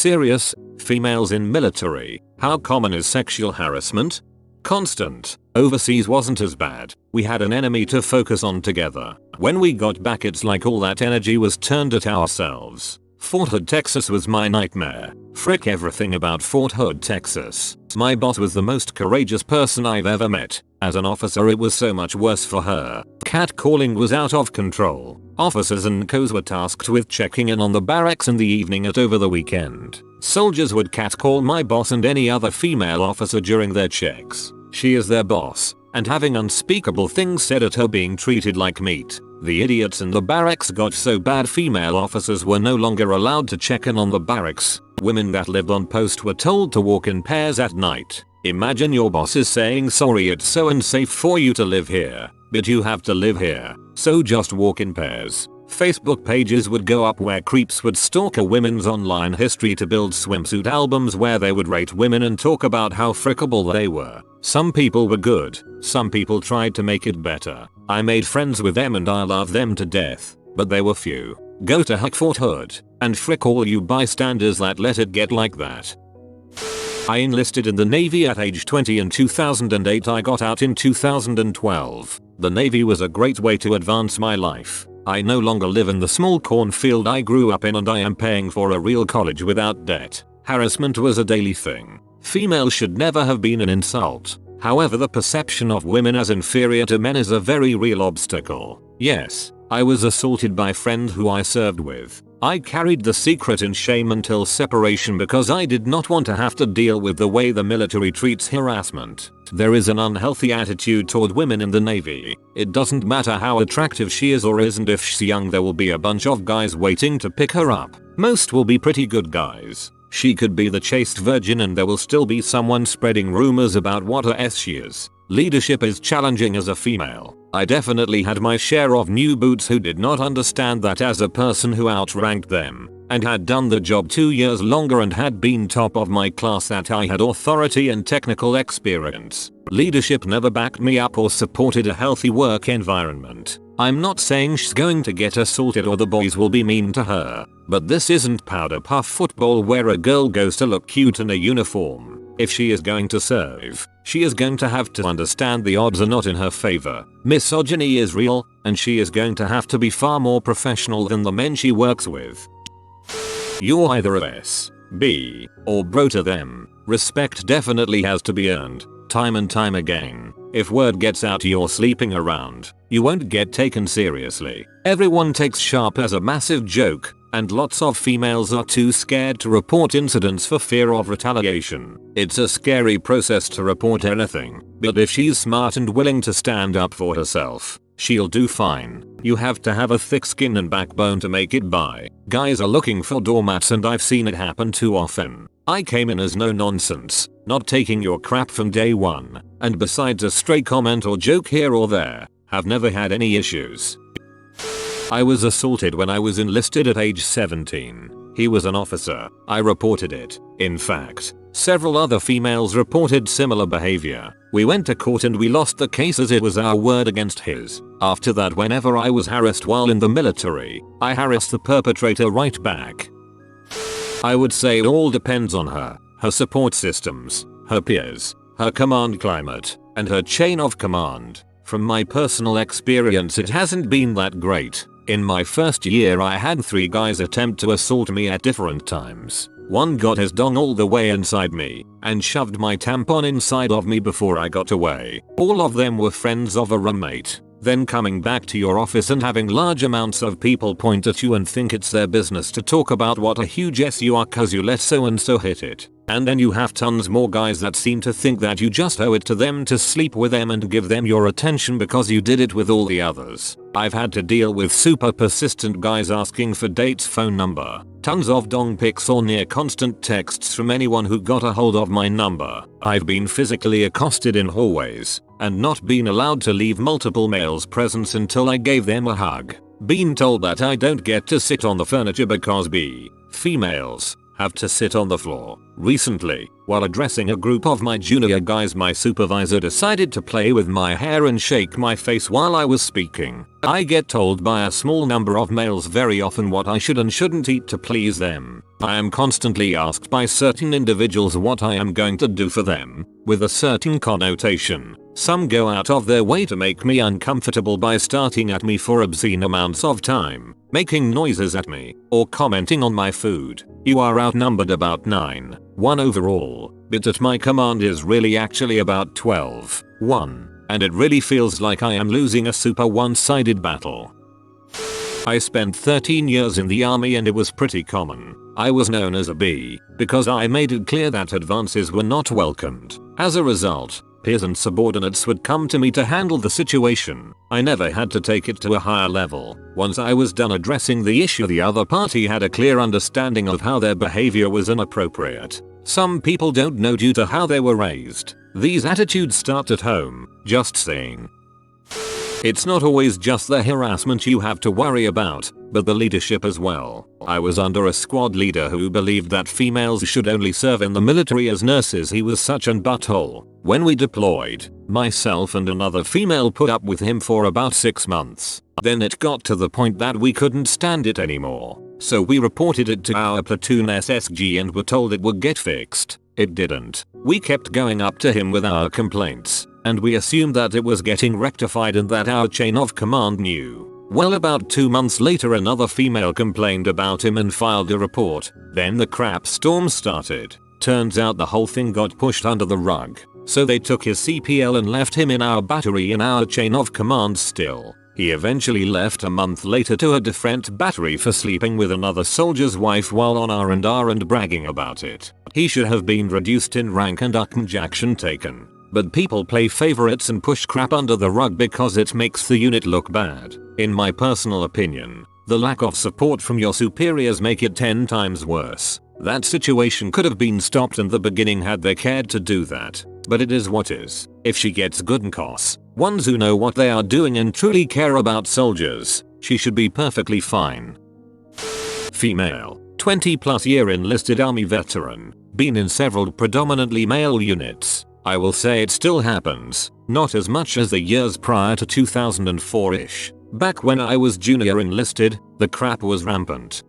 Serious, females in military, how common is sexual harassment? Constant. Overseas wasn't as bad, we had an enemy to focus on together. When we got back it's like all that energy was turned at ourselves. Fort Hood, Texas was my nightmare. Frick everything about Fort Hood, Texas. My boss was the most courageous person I've ever met. As an officer it was so much worse for her. Catcalling was out of control. Officers and co's were tasked with checking in on the barracks in the evening and over the weekend. Soldiers would catcall my boss and any other female officer during their checks. She is their boss, and having unspeakable things said at her being treated like meat. The idiots in the barracks got so bad female officers were no longer allowed to check in on the barracks. Women that lived on post were told to walk in pairs at night. Imagine your boss is saying sorry, it's so unsafe for you to live here, but you have to live here, so just walk in pairs. Facebook pages would go up where creeps would stalk a women's online history to build swimsuit albums where they would rate women and talk about how frickable they were. Some people were good, some people tried to make it better. I made friends with them and I love them to death, but they were few. Go to heck Fort Hood, and frick all you bystanders that let it get like that. I enlisted in the Navy at age 20 in 2008. I got out in 2012. The Navy was a great way to advance my life. I no longer live in the small cornfield I grew up in and I am paying for a real college without debt. Harassment was a daily thing. Female should never have been an insult. However, the perception of women as inferior to men is a very real obstacle. Yes, I was assaulted by friends who I served with. I carried the secret in shame until separation because I did not want to have to deal with the way the military treats harassment. There is an unhealthy attitude toward women in the Navy. It doesn't matter how attractive she is or isn't. If she's young, there will be a bunch of guys waiting to pick her up. Most will be pretty good guys. She could be the chaste virgin and there will still be someone spreading rumors about what a S she is. Leadership is challenging as a female. I definitely had my share of new boots who did not understand that as a person who outranked them and had done the job 2 years longer and had been top of my class, that I had authority and technical experience. Leadership never backed me up or supported a healthy work environment. I'm not saying she's going to get assaulted or the boys will be mean to her, but this isn't powder puff football where a girl goes to look cute in a uniform. If she is going to serve, she is going to have to understand the odds are not in her favor. Misogyny is real, and she is going to have to be far more professional than the men she works with. You're either a S, B, or bro to them. Respect definitely has to be earned, time and time again. If word gets out you're sleeping around, you won't get taken seriously. Everyone takes sharp as a massive joke, and lots of females are too scared to report incidents for fear of retaliation. It's a scary process to report anything, but if she's smart and willing to stand up for herself, she'll do fine. You have to have a thick skin and backbone to make it by. Guys are looking for doormats and I've seen it happen too often. I came in as no nonsense, not taking your crap from day one, and besides a stray comment or joke here or there, have never had any issues. I was assaulted when I was enlisted at age 17. He was an officer. I reported it. In fact, several other females reported similar behavior. We went to court and we lost the case as it was our word against his. After that, whenever I was harassed while in the military, I harassed the perpetrator right back. I would say it all depends on her support systems, her peers, her command climate, and her chain of command. From my personal experience, it hasn't been that great. In my first year I had 3 guys attempt to assault me at different times. One got his dong all the way inside me and shoved my tampon inside of me before I got away. All of them were friends of a roommate. Then coming back to your office and having large amounts of people point at you and think it's their business to talk about what a huge S you are cause you let so and so hit it. And then you have tons more guys that seem to think that you just owe it to them to sleep with them and give them your attention because you did it with all the others. I've had to deal with super persistent guys asking for dates, phone number, tons of dong pics or near constant texts from anyone who got a hold of my number. I've been physically accosted in hallways and not been allowed to leave multiple males' presence until I gave them a hug. Been told that I don't get to sit on the furniture because females have to sit on the floor. Recently, while addressing a group of my junior guys, my supervisor decided to play with my hair and shake my face while I was speaking. I get told by a small number of males very often what I should and shouldn't eat to please them. I am constantly asked by certain individuals what I am going to do for them, with a certain connotation. Some go out of their way to make me uncomfortable by starting at me for obscene amounts of time, making noises at me, or commenting on my food. You are outnumbered about 9-1 overall, but at my command is really actually about 12-1, and it really feels like I am losing a super one-sided battle. I spent 13 years in the army and it was pretty common. I was known as a B because I made it clear that advances were not welcomed. As a result, peers and subordinates would come to me to handle the situation. I never had to take it to a higher level. Once I was done addressing the issue, the other party had a clear understanding of how their behavior was inappropriate. Some people don't know due to how they were raised. These attitudes start at home, just saying. It's not always just the harassment you have to worry about, but the leadership as well. I was under a squad leader who believed that females should only serve in the military as nurses. He was such an butthole. When we deployed, myself and another female put up with him for about 6 months. Then it got to the point that we couldn't stand it anymore. So we reported it to our platoon SSG and were told it would get fixed. It didn't. We kept going up to him with our complaints, and we assumed that it was getting rectified and that our chain of command knew. Well, about 2 months later another female complained about him and filed a report. Then the crap storm started. Turns out the whole thing got pushed under the rug. So they took his CPL and left him in our battery in our chain of command still. He eventually left a month later to a different battery for sleeping with another soldier's wife while on R&R and bragging about it. He should have been reduced in rank and action taken. But people play favorites and push crap under the rug because it makes the unit look bad. In my personal opinion, the lack of support from your superiors make it 10 times worse. That situation could have been stopped in the beginning had they cared to do that. But it is what is. If she gets good NCOS, ones who know what they are doing and truly care about soldiers, she should be perfectly fine. Female, 20+ year enlisted army veteran, been in several predominantly male units. I will say it still happens, not as much as the years prior to 2004-ish. Back when I was junior enlisted, the crap was rampant.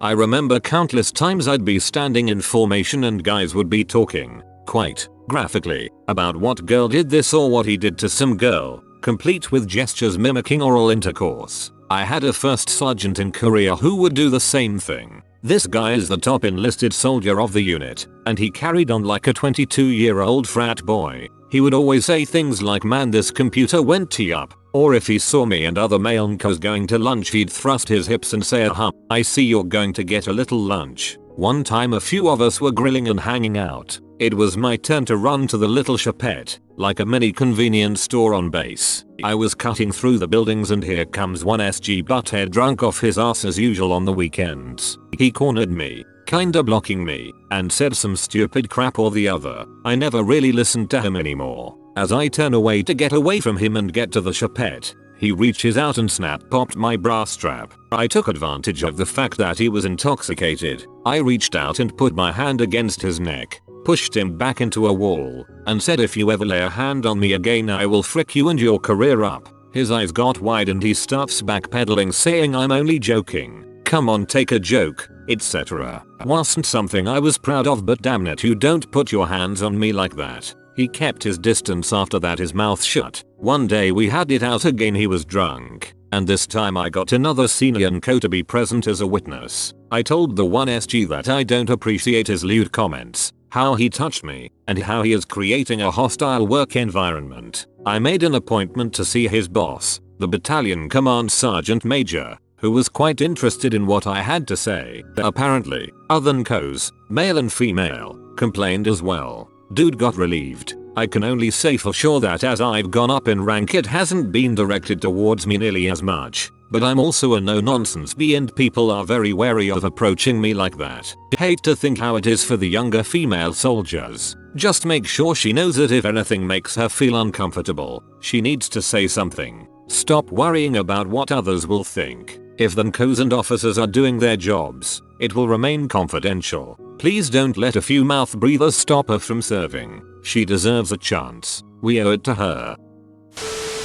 I remember countless times I'd be standing in formation and guys would be talking, quite graphically, about what girl did this or what he did to some girl, complete with gestures mimicking oral intercourse. I had a first sergeant in Korea who would do the same thing. This guy is the top enlisted soldier of the unit, and he carried on like a 22-year-old frat boy. He would always say things like, "Man, this computer went tee up," or if he saw me and other male NCOs going to lunch, he'd thrust his hips and say, "Aha, I see you're going to get a little lunch." One time a few of us were grilling and hanging out. It was my turn to run to the little shopette, like a mini convenience store on base. I was cutting through the buildings and here comes one SG butthead drunk off his ass as usual on the weekends. He cornered me, kinda blocking me, and said some stupid crap or the other. I never really listened to him anymore. As I turn away to get away from him and get to the shopette, he reaches out and snap popped my bra strap. I took advantage of the fact that he was intoxicated. I reached out and put my hand against his neck, pushed him back into a wall, and said, "If you ever lay a hand on me again, I will frick you and your career up." His eyes got wide and he starts backpedaling, saying, "I'm only joking. Come on, take a joke," etc. Wasn't something I was proud of, but damn it, you don't put your hands on me like that. He kept his distance after that, his mouth shut. One day we had it out again, he was drunk, and this time I got another senior NCO to be present as a witness. I told the one SG that I don't appreciate his lewd comments, how he touched me, and how he is creating a hostile work environment. I made an appointment to see his boss, the battalion command sergeant major, who was quite interested in what I had to say. Apparently, other NCOs, male and female, complained as well. Dude got relieved. I can only say for sure that as I've gone up in rank it hasn't been directed towards me nearly as much, but I'm also a no-nonsense B and people are very wary of approaching me like that. Hate to think how it is for the younger female soldiers. Just make sure she knows that if anything makes her feel uncomfortable, she needs to say something. Stop worrying about what others will think. If the NCOs and officers are doing their jobs, it will remain confidential. Please don't let a few mouth breathers stop her from serving. She deserves a chance. We owe it to her.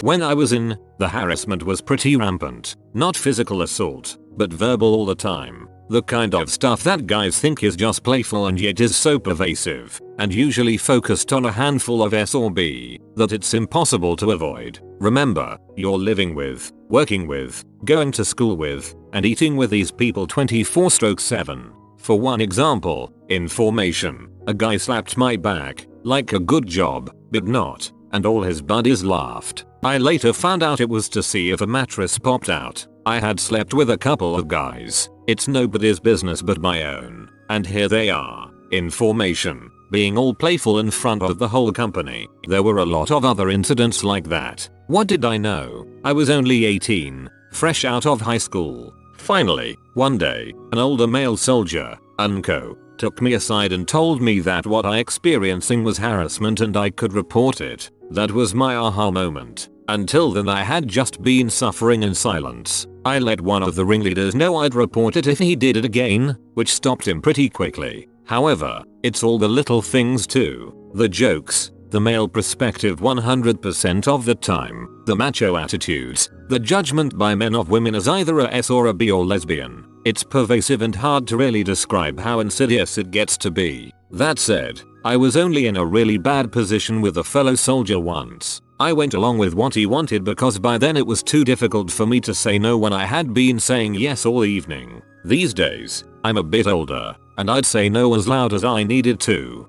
When I was in, the harassment was pretty rampant. Not physical assault, but verbal all the time. The kind of stuff that guys think is just playful and yet is so pervasive, and usually focused on a handful of S or B, that it's impossible to avoid. Remember, you're living with, working with, going to school with, and eating with these people 24/7. For one example, in formation, a guy slapped my back, like a good job, but not, and all his buddies laughed. I later found out it was to see if a mattress popped out. I had slept with a couple of guys. It's nobody's business but my own. And here they are, in formation, being all playful in front of the whole company. There were a lot of other incidents like that. What did I know? I was only 18, fresh out of high school. Finally, one day, an older male soldier, unco, took me aside and told me that what I experiencing was harassment and I could report it. That was my aha moment. Until then I had just been suffering in silence. I let one of the ringleaders know I'd report it if he did it again, which stopped him pretty quickly. However, it's all the little things too. The jokes, the male perspective 100% of the time, the macho attitudes, the judgment by men of women as either a S or a B or lesbian. It's pervasive and hard to really describe how insidious it gets to be. That said, I was only in a really bad position with a fellow soldier once. I went along with what he wanted because by then it was too difficult for me to say no when I had been saying yes all evening. These days, I'm a bit older, and I'd say no as loud as I needed to.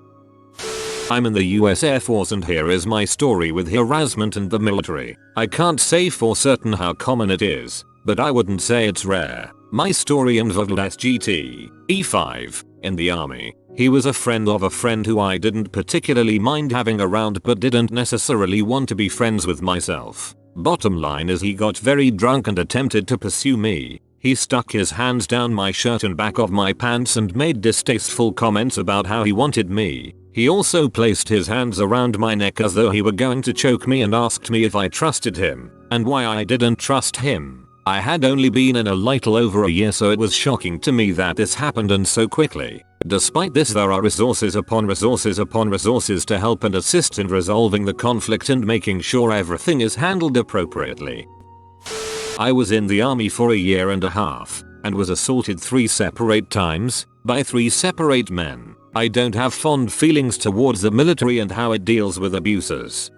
I'm in the US Air Force and here is my story with harassment and the military. I can't say for certain how common it is, but I wouldn't say it's rare. My story involved SGT, E5, in the army. He was a friend of a friend who I didn't particularly mind having around but didn't necessarily want to be friends with myself. Bottom line is he got very drunk and attempted to pursue me. He stuck his hands down my shirt and back of my pants and made distasteful comments about how he wanted me. He also placed his hands around my neck as though he were going to choke me and asked me if I trusted him and why I didn't trust him. I had only been in a little over a year, so it was shocking to me that this happened and so quickly. Despite this, there are resources upon resources upon resources to help and assist in resolving the conflict and making sure everything is handled appropriately. I was in the army for a year and a half and was assaulted 3 separate times by 3 separate men. I don't have fond feelings towards the military and how it deals with abusers.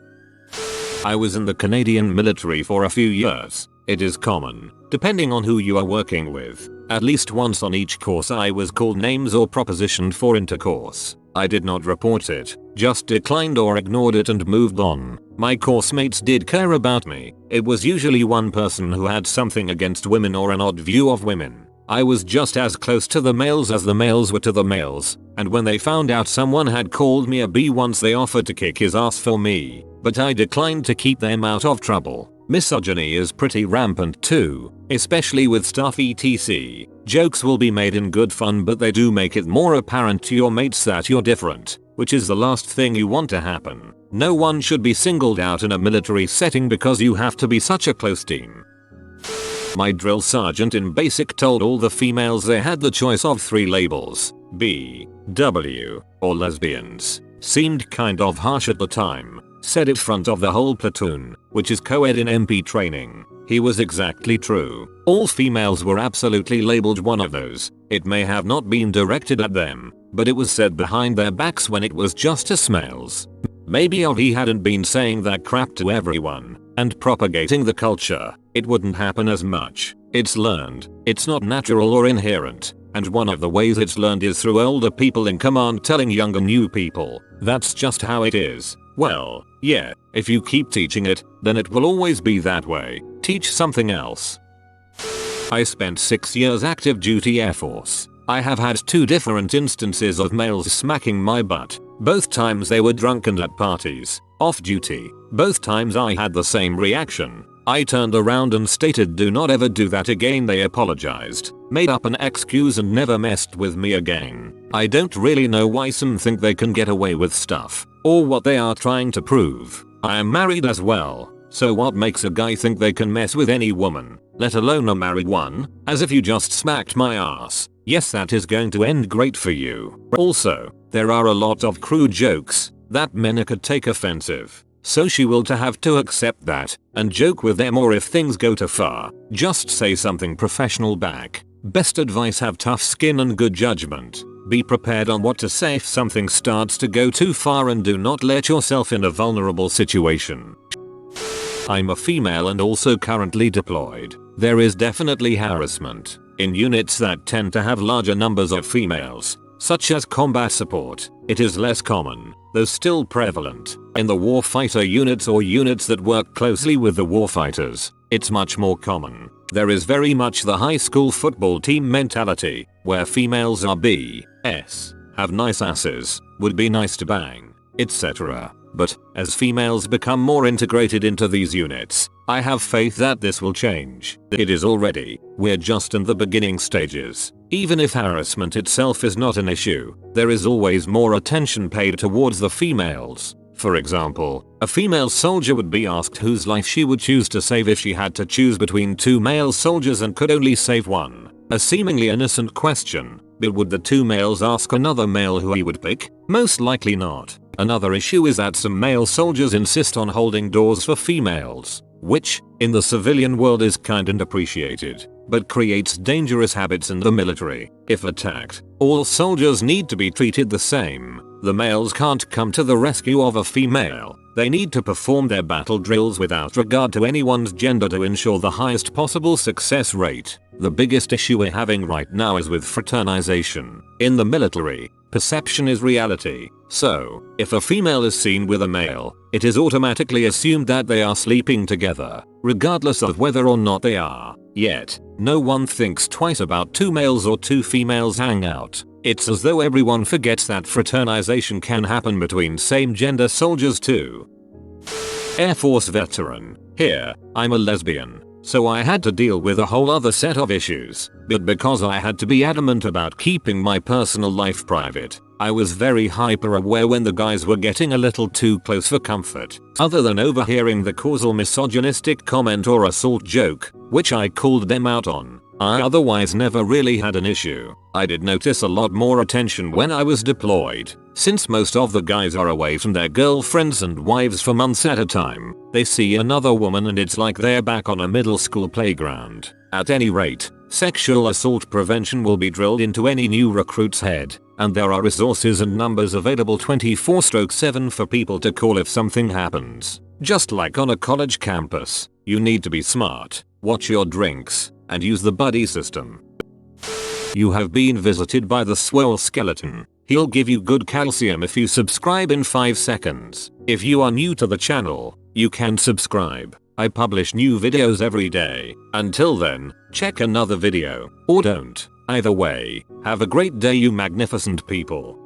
I was in the Canadian military for a few years. It is common, depending on who you are working with. At least once on each course I was called names or propositioned for intercourse. I did not report it, just declined or ignored it and moved on. My course mates did care about me. It was usually one person who had something against women or an odd view of women. I was just as close to the males as the males were to the males, and when they found out someone had called me a B once, they offered to kick his ass for me, but I declined to keep them out of trouble. Misogyny is pretty rampant too, especially with stuff etc. Jokes will be made in good fun, but they do make it more apparent to your mates that you're different, which is the last thing you want to happen. No one should be singled out in a military setting because you have to be such a close team. My drill sergeant in basic told all the females they had the choice of 3 labels, B, W, or lesbians. Seemed kind of harsh at the time. Said it in front of the whole platoon, which is co-ed in MP training. He was exactly true. All females were absolutely labeled one of those. It may have not been directed at them, but it was said behind their backs when it was just us males. Maybe if he hadn't been saying that crap to everyone and propagating the culture, it wouldn't happen as much. It's learned. It's not natural or inherent. And one of the ways it's learned is through older people in command telling younger new people, that's just how it is. Well, yeah, if you keep teaching it, then it will always be that way. Teach something else. I spent 6 years active duty Air Force. I have had 2 different instances of males smacking my butt. Both times they were drunk and at parties, off duty. Both times I had the same reaction. I turned around and stated, do not ever do that again. They apologized, made up an excuse and never messed with me again. I don't really know why some think they can get away with stuff, or what they are trying to prove. I am married as well. So what makes a guy think they can mess with any woman, let alone a married one? As if you just smacked my ass. Yes, that is going to end great for you. Also, there are a lot of crude jokes that men could take offensive. So she will have to accept that and joke with them, or if things go too far, just say something professional back. Best advice: have tough skin and good judgment. Be prepared on what to say if something starts to go too far, and do not let yourself in a vulnerable situation. I'm a female and also currently deployed. There is definitely harassment in units that tend to have larger numbers of females, such as combat support. It is less common, though still prevalent, in the warfighter units or units that work closely with the warfighters. It's much more common. There is very much the high school football team mentality, where females are BS, have nice asses, would be nice to bang, etc. But, as females become more integrated into these units, I have faith that this will change. It is already. We're just in the beginning stages. Even if harassment itself is not an issue, there is always more attention paid towards the females. For example, a female soldier would be asked whose life she would choose to save if she had to choose between two male soldiers and could only save one. A seemingly innocent question, but would the two males ask another male who he would pick? Most likely not. Another issue is that some male soldiers insist on holding doors for females, which, in the civilian world, is kind and appreciated, but creates dangerous habits in the military. If attacked, all soldiers need to be treated the same. The males can't come to the rescue of a female. They need to perform their battle drills without regard to anyone's gender to ensure the highest possible success rate. The biggest issue we're having right now is with fraternization. In the military, perception is reality. So, if a female is seen with a male, it is automatically assumed that they are sleeping together, regardless of whether or not they are. Yet, no one thinks twice about two males or two females hang out. It's as though everyone forgets that fraternization can happen between same-gender soldiers too. Air Force veteran. Here, I'm a lesbian, so I had to deal with a whole other set of issues. But because I had to be adamant about keeping my personal life private, I was very hyper aware when the guys were getting a little too close for comfort. Other than overhearing the causal misogynistic comment or assault joke, which I called them out on, I otherwise never really had an issue. I did notice a lot more attention when I was deployed. Since most of the guys are away from their girlfriends and wives for months at a time, they see another woman and it's like they're back on a middle school playground. At any rate, sexual assault prevention will be drilled into any new recruit's head, and there are resources and numbers available 24/7 for people to call if something happens. Just like on a college campus, you need to be smart, watch your drinks, and use the buddy system. You have been visited by the S3xual skeleton. He'll give you good calcium if you subscribe in 5 seconds. If you are new to the channel, you can subscribe. I publish new videos every day. Until then, check another video, or don't. Either way, have a great day, you magnificent people.